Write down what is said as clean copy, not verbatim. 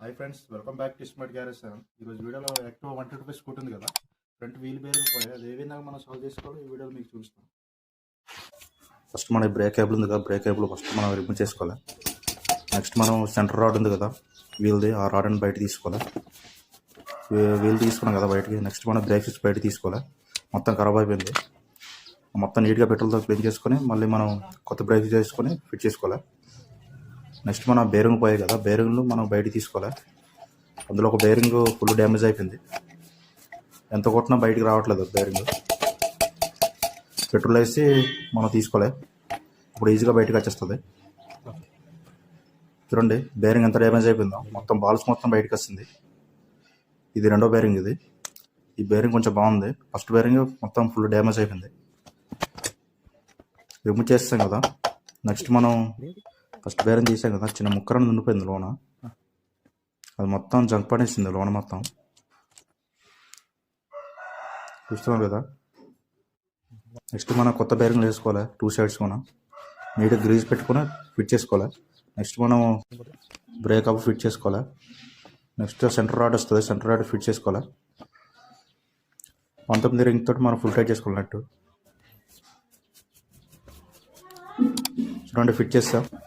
Hi friends, welcome back to smart garage channel. ఈరోజు వీడియోలో active 125 scooty ఉంది కదా, ఫ్రంట్ వీల్ బేరింగ్ పోయి అది ఏ విధంగా మనం సాల్వ్ చేసుకోవాలో ఈ వీడియోలో మీకు చూపిస్తాం. ఫస్ట్ మన బ్రేక్ కేబుల్ ఉంది కదా, బ్రేక్ కేబుల్ ఫస్ట్ మనం రిమూవ్ చేసుకోవాలి. నెక్స్ట్ మనం సెంటర్ రాడ్ ఉంది కదా వీల్ది, ఆ రాడ్ని బయట తీసుకోవాలి. వీల్ తీసుకున్నాం కదా బయటకి. నెక్స్ట్ మనం బ్రేక్ స్విచ్ బయట తీసుకోవాలి. మొత్తం ఖరాబ్ అయిపోయింది. మొత్తం నీట్గా పెట్రోల్తో క్లీన్ చేసుకొని మళ్ళీ మనం కొత్త బ్రేక్ చేసుకొని ఫిట్ చేసుకోవాలి. నెక్స్ట్ మన బేరింగ్ పోయాయి కదా, బేరింగ్లు మనం బయట తీసుకోవాలి. అందులో ఒక బేరింగ్ ఫుల్ డ్యామేజ్ అయిపోయింది, ఎంత కొట్టినా బయటికి రావట్లేదు బేరింగ్. పెట్రోల్ వేసి మనం తీసుకోవాలి, ఇప్పుడు ఈజీగా బయటకు వచ్చేస్తుంది. చూడండి బేరింగ్ ఎంత డ్యామేజ్ అయిపోయిందో, మొత్తం బాల్స్ మొత్తం బయటకు వస్తుంది. ఇది రెండో బేరింగ్. ఈ బేరింగ్ కొంచెం బాగుంది, ఫస్ట్ బేరింగ్ మొత్తం ఫుల్ డ్యామేజ్ అయిపోయింది. రిమూవ్ చేస్తాం కదా. నెక్స్ట్ మనం ఫస్ట్ బేరింగ్ తీసాం కదా, చిన్న ముక్కరని ఉండిపోయింది లోన, అది మొత్తం జంక్ పడేసింది లోన మొత్తం. చూస్తున్నాం కదా. నెక్స్ట్ మనం కొత్త బేరింగ్ వేసుకోవాలి, 2 సైడ్స్ మనం నీట్గా గ్రీజ్ పెట్టుకొని ఫిట్ చేసుకోవాలి. నెక్స్ట్ మనం బ్రేక్ అప్ ఫిట్ చేసుకోవాలి. నెక్స్ట్ సెంటర్ రాడ్ వస్తుంది, సెంటర్ రాడ్ ఫిట్ చేసుకోవాలి. 19 రింగ్ తోటి మనం ఫుల్ టైట్ చేసుకోవాలి నట్టు. చూడండి ఫిట్ చేస్తాం.